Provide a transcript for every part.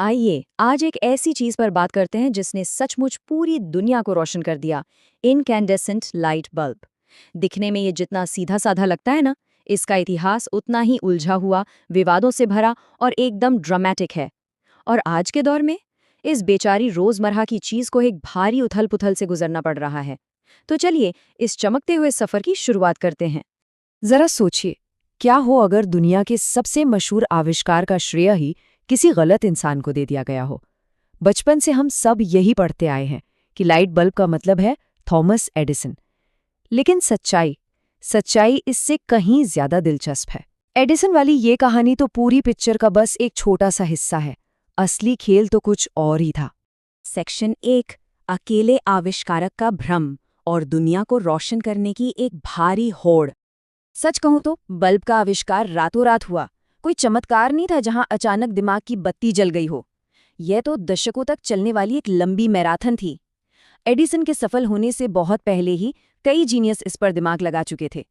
आइए आज एक ऐसी चीज पर बात करते हैं जिसने सचमुच पूरी दुनिया को रोशन कर दिया। Incandescent light bulb. दिखने में ये जितना सीधा साधा लगता है ना, इसका इतिहास उतना ही उलझा हुआ, विवादों से भरा और एकदम ड्रामेटिक है। और आज के दौर में इस बेचारी रोजमर्रा की चीज को एक भारी उथल पुथल से गुजरना पड़ रहा है। तो चलिए इस चमकते हुए सफर की शुरुआत करते हैं। जरा सोचिए, क्या हो अगर दुनिया के सबसे मशहूर आविष्कार का श्रेय ही किसी गलत इंसान को दे दिया गया हो। बचपन से हम सब यही पढ़ते आए हैं कि लाइट बल्ब का मतलब है थॉमस एडिसन। लेकिन सच्चाई सच्चाई इससे कहीं ज्यादा दिलचस्प है। एडिसन वाली ये कहानी तो पूरी पिक्चर का बस एक छोटा सा हिस्सा है। असली खेल तो कुछ और ही था। सेक्शन 1, अकेले आविष्कारक का भ्रम और दुनिया को रोशन करने की एक भारी होड़। सच कहूं तो बल्ब का आविष्कार रातों रात हुआ। कोई चमत्कार नहीं था जहां अचानक दिमाग की बत्ती जल गई हो। यह तो दशकों तक चलने वाली एक लंबी मैराथन थी। एडिसन के सफल होने से बहुत पहले ही कई जीनियस इस पर दिमाग लगा चुके थे।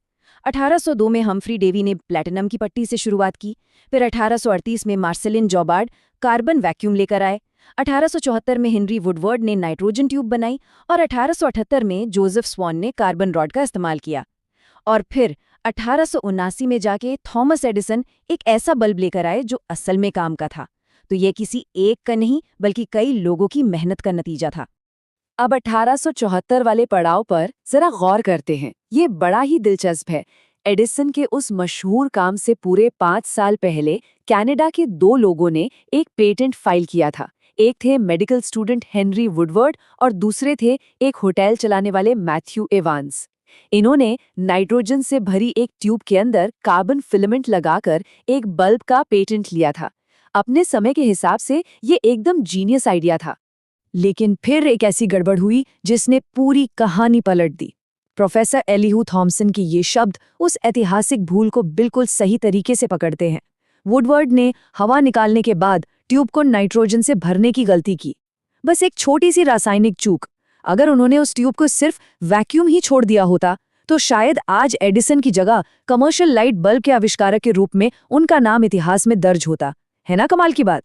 1802 में हम्फ्री डेवी ने प्लैटिनम की पट्टी से शुरुआत की। फिर 1838 में मार्सेलिन जॉबार्ड कार्बन वैक्यूम लेकर आए। 1874 में हेनरी वुडवर्ड ने नाइट्रोजन ट्यूब बनाई और 1878 में जोसेफ स्वॉन ने कार्बन रॉड का इस्तेमाल किया। और फिर 1879 में जाके थॉमस एडिसन एक ऐसा बल्ब लेकर आए जो असल में काम का था। तो ये किसी एक का नहीं बल्कि कई लोगों की मेहनत का नतीजा था। अब 1874 वाले पड़ाव पर जरा गौर करते हैं। ये बड़ा ही दिलचस्प है। एडिसन के उस मशहूर काम से पूरे 5 साल पहले कनाडा के 2 लोगों ने एक पेटेंट फाइल किया था। एक थे मेडिकल स्टूडेंट हेनरी वुडवर्ड और दूसरे थे एक होटल चलाने वाले मैथ्यू एवांस। इन्होंने नाइट्रोजन से भरी एक ट्यूब के अंदर कार्बन फिलामेंट लगाकर एक बल्ब का पेटेंट लिया था। अपने समय के हिसाब से ये एकदम जीनियस आइडिया था। लेकिन फिर एक ऐसी गड़बड़ हुई जिसने पूरी कहानी पलट दी। प्रोफेसर एलिहू थॉमसन के ये शब्द उस ऐतिहासिक भूल को बिल्कुल सही तरीके से पकड़ते हैं। वुडवर्ड ने हवा निकालने के बाद ट्यूब को नाइट्रोजन से भरने की गलती की। बस एक छोटी सी रासायनिक चूक। अगर उन्होंने उस ट्यूब को सिर्फ वैक्यूम ही छोड़ दिया होता तो शायद आज एडिसन की जगह कमर्शियल लाइट बल्ब के आविष्कारक के रूप में उनका नाम इतिहास में दर्ज होता। है ना कमाल की बात।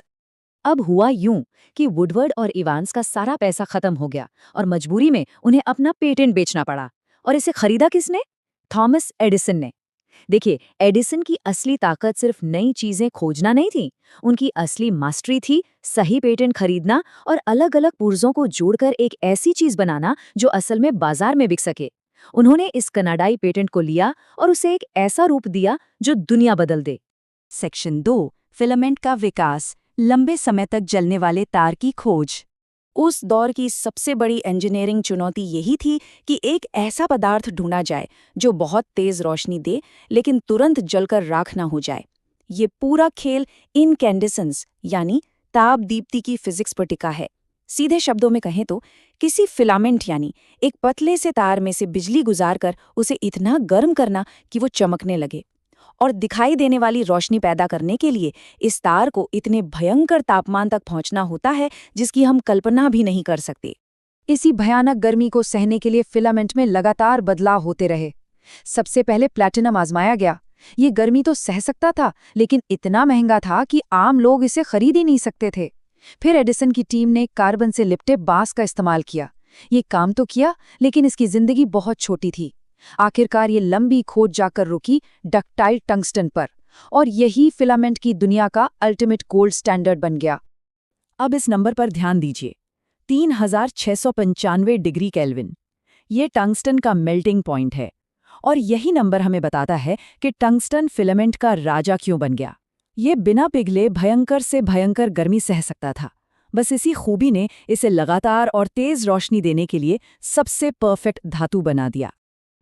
अब हुआ यूं कि वुडवर्ड और इवांस का सारा पैसा खत्म हो गया और मजबूरी में उन्हें अपना पेटेंट बेचना पड़ा। और इसे खरीदा किसने? थॉमस एडिसन ने। देखिए, एडिसन की असली ताकत सिर्फ नई चीजें खोजना नहीं थी। उनकी असली मास्टरी थी सही पेटेंट खरीदना और अलग-अलग पुर्जों को जोड़कर एक ऐसी चीज बनाना जो असल में बाजार में बिक सके। उन्होंने इस कनाडाई पेटेंट को लिया और उसे एक ऐसा रूप दिया जो दुनिया बदल दे। सेक्शन 2, फिलामेंट का विकास, लंबे समय तक जलने वाले तार की खोज। उस दौर की सबसे बड़ी इंजीनियरिंग चुनौती यही थी कि एक ऐसा पदार्थ ढूंढा जाए जो बहुत तेज रोशनी दे लेकिन तुरंत जलकर राख ना हो जाए। ये पूरा खेल इनकैंडेसेंस यानी ताप दीप्ति की फिजिक्स पर टिका है। सीधे शब्दों में कहें तो किसी फिलामेंट यानी एक पतले से तार में से बिजली गुजारकर उसे इतना गर्म करना कि वो चमकने लगे। और दिखाई देने वाली रोशनी पैदा करने के लिए इस तार को इतने भयंकर तापमान तक पहुंचना होता है जिसकी हम कल्पना भी नहीं कर सकते। इसी भयानक गर्मी को सहने के लिए फिलामेंट में लगातार बदलाव होते रहे। सबसे पहले प्लैटिनम आजमाया गया। ये गर्मी तो सह सकता था लेकिन इतना महंगा था कि आम लोग इसे खरीद ही नहीं सकते थे। फिर एडिसन की टीम ने कार्बन से लिपटे बांस का इस्तेमाल किया। ये काम तो किया लेकिन इसकी जिंदगी बहुत छोटी थी। आखिरकार ये लंबी खोज जाकर रुकी डक्टाइल टंगस्टन पर और यही फिलामेंट की दुनिया का अल्टीमेट गोल्ड स्टैंडर्ड बन गया। अब इस नंबर पर ध्यान दीजिए, 3695 डिग्री केल्विन। ये टंगस्टन का मेल्टिंग पॉइंट है और यही नंबर हमें बताता है कि टंगस्टन फिलामेंट का राजा क्यों बन गया। ये बिना पिघले भयंकर से भयंकर गर्मी सह सकता था। बस इसी खूबी ने इसे लगातार और तेज रोशनी देने के लिए सबसे परफेक्ट धातु बना दिया।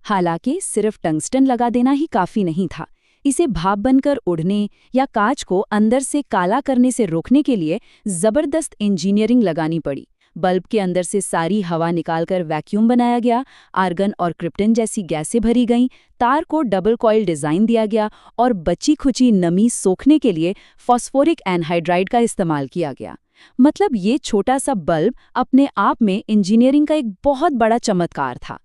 हालांकि सिर्फ टंगस्टन लगा देना ही काफी नहीं था। इसे भाप बनकर उड़ने या कांच को अंदर से काला करने से रोकने के लिए जबरदस्त इंजीनियरिंग लगानी पड़ी। बल्ब के अंदर से सारी हवा निकालकर वैक्यूम बनाया गया, आर्गन और क्रिप्टन जैसी गैसें भरी गईं, तार को डबल कॉइल डिजाइन दिया गया और बची खुची नमी सोखने के लिए फॉस्फोरिक एनहाइड्राइड का इस्तेमाल किया गया। मतलब ये छोटा सा बल्ब अपने आप में इंजीनियरिंग का एक बहुत बड़ा चमत्कार था।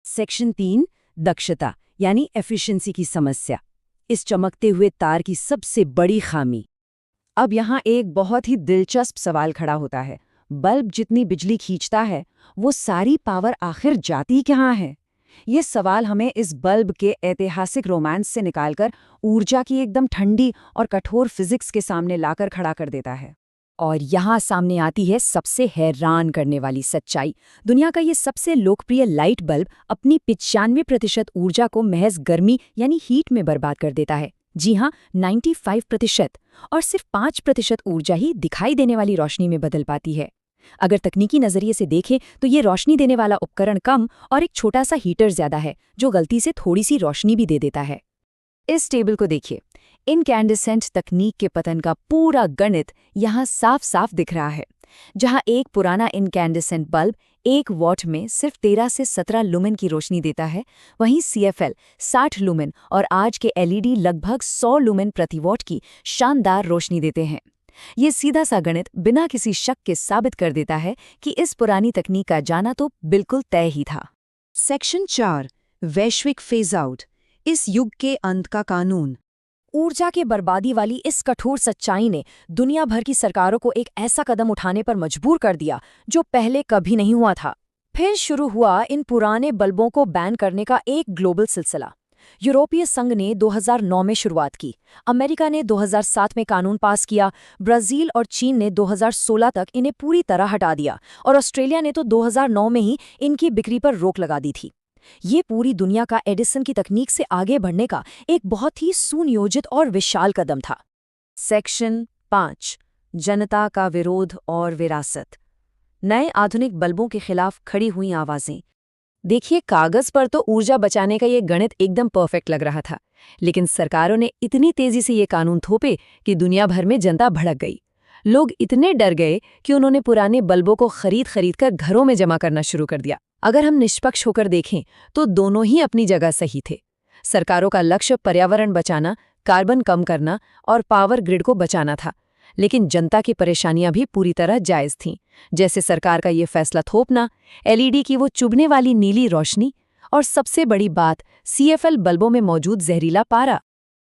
सेक्शन 3, दक्षता यानी एफिशिएंसी की समस्या। इस चमकते हुए तार की सबसे बड़ी खामी। अब यहाँ एक बहुत ही दिलचस्प सवाल खड़ा होता है। बल्ब जितनी बिजली खींचता है, वो सारी पावर आखिर जाती कहाँ है? ये सवाल हमें इस बल्ब के ऐतिहासिक रोमांस से निकालकर ऊर्जा की एकदम ठंडी और कठोर फिजिक्स के सामने लाकर खड़ा कर देता है। और यहाँ सामने आती है सबसे हैरान करने वाली सच्चाई। दुनिया का ये सबसे लोकप्रिय लाइट बल्ब अपनी 95% ऊर्जा को महज गर्मी यानी हीट में बर्बाद कर देता है। जी हाँ, 95%। और सिर्फ 5% ऊर्जा ही दिखाई देने वाली रोशनी में बदल पाती है। अगर तकनीकी नजरिए से देखें तो ये रोशनी देने वाला उपकरण कम और एक छोटा सा हीटर ज्यादा है, जो गलती से थोड़ी सी रोशनी भी दे देता है। इस टेबल को देखिए। इनकैंडेसेंट तकनीक के पतन का पूरा गणित यहाँ साफ साफ दिख रहा है। जहाँ एक पुराना इनकैंडेसेंट बल्ब 1 वॉट में सिर्फ 13 से 17 लुमेन की रोशनी देता है, वहीं CFL 60 लुमेन और आज के LED लगभग 100 लुमेन प्रति वॉट की शानदार रोशनी देते हैं। ये सीधा सा गणित बिना किसी शक के साबित कर देता है कि इस पुरानी तकनीक का जाना तो बिल्कुल तय ही था। सेक्शन 4, वैश्विक फेज आउट, इस युग के अंत का कानून। ऊर्जा की बर्बादी वाली इस कठोर सच्चाई ने दुनिया भर की सरकारों को एक ऐसा कदम उठाने पर मजबूर कर दिया जो पहले कभी नहीं हुआ था। फिर शुरू हुआ इन पुराने बल्बों को बैन करने का एक ग्लोबल सिलसिला। यूरोपीय संघ ने 2009 में शुरुआत की, अमेरिका ने 2007 में कानून पास किया, ब्राजील और चीन ने 2016 तक इन्हें पूरी तरह हटा दिया और ऑस्ट्रेलिया ने तो 2009 में ही इनकी बिक्री पर रोक लगा दी थी। ये पूरी दुनिया का एडिसन की तकनीक से आगे बढ़ने का एक बहुत ही सुनियोजित और विशाल कदम था। सेक्शन 5, जनता का विरोध और विरासत, नए आधुनिक बल्बों के खिलाफ खड़ी हुई आवाजें। देखिए, कागज पर तो ऊर्जा बचाने का ये गणित एकदम परफेक्ट लग रहा था, लेकिन सरकारों ने इतनी तेजी से ये कानून थोपे कि दुनिया भर में जनता भड़क गई। लोग इतने डर गए कि उन्होंने पुराने बल्बों को खरीद कर घरों में जमा करना शुरू कर दिया। अगर हम निष्पक्ष होकर देखें तो दोनों ही अपनी जगह सही थे। सरकारों का लक्ष्य पर्यावरण बचाना, कार्बन कम करना और पावर ग्रिड को बचाना था, लेकिन जनता की परेशानियां भी पूरी तरह जायज थीं, जैसे सरकार का ये फैसला थोपना, LED की वो चुभने वाली नीली रोशनी और सबसे बड़ी बात CFL बल्बों में मौजूद जहरीला पारा।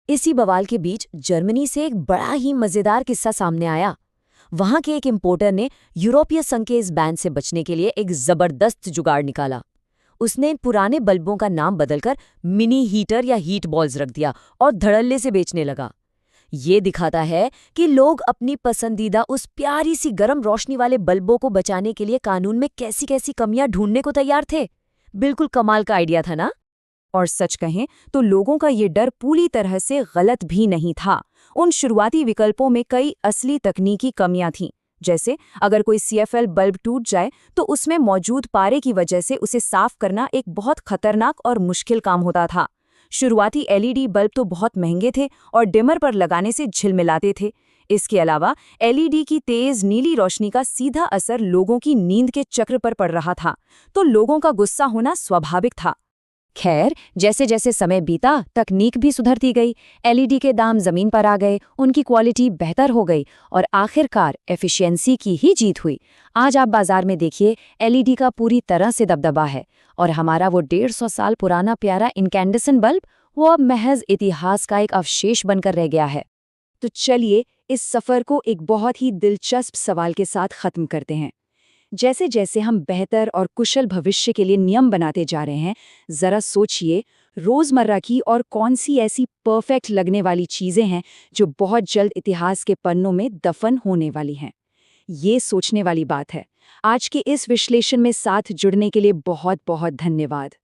इसी बवाल के बीच जर्मनी से एक बड़ा ही मजेदार किस्सा सामने आया। वहां के एक इंपोर्टर ने यूरोपीय संघ के इस बैन से बचने के लिए एक जबरदस्त जुगाड़ निकाला। उसने पुराने बल्बों का नाम बदलकर मिनी हीटर या हीट बॉल्स रख दिया और धड़ल्ले से बेचने लगा। ये दिखाता है कि लोग अपनी पसंदीदा उस प्यारी सी गर्म रोशनी वाले बल्बों को बचाने के लिए कानून में कैसी कैसी कमियां ढूंढने को तैयार थे। बिल्कुल कमाल का आइडिया था ना? और सच कहें तो लोगों का ये डर पूरी तरह से गलत भी नहीं था। उन शुरुआती विकल्पों में कई असली तकनीकी कमियां थीं, जैसे अगर कोई CFL बल्ब टूट जाए तो उसमें मौजूद पारे की वजह से उसे साफ करना एक बहुत खतरनाक और मुश्किल काम होता था। शुरुआती LED बल्ब तो बहुत महंगे थे और डिमर पर लगाने से झिलमिलाते थे। इसके अलावा LED की तेज नीली रोशनी का सीधा असर लोगों की नींद के चक्र पर पड़ रहा था, तो लोगों का गुस्सा होना स्वाभाविक था। खैर, जैसे जैसे समय बीता तकनीक भी सुधरती गई, LED के दाम जमीन पर आ गए, उनकी क्वालिटी बेहतर हो गई और आखिरकार एफिशिएंसी की ही जीत हुई। आज आप बाजार में देखिए, LED का पूरी तरह से दबदबा है और हमारा वो 150 साल पुराना प्यारा इनकैंडेसेंट बल्ब वो अब महज इतिहास का एक अवशेष बनकर रह गया है। तो चलिए इस सफर को एक बहुत ही दिलचस्प सवाल के साथ खत्म करते हैं। जैसे जैसे हम बेहतर और कुशल भविष्य के लिए नियम बनाते जा रहे हैं, जरा सोचिए रोजमर्रा की और कौन सी ऐसी परफेक्ट लगने वाली चीजें हैं जो बहुत जल्द इतिहास के पन्नों में दफन होने वाली हैं। ये सोचने वाली बात है। आज के इस विश्लेषण में साथ जुड़ने के लिए बहुत बहुत धन्यवाद।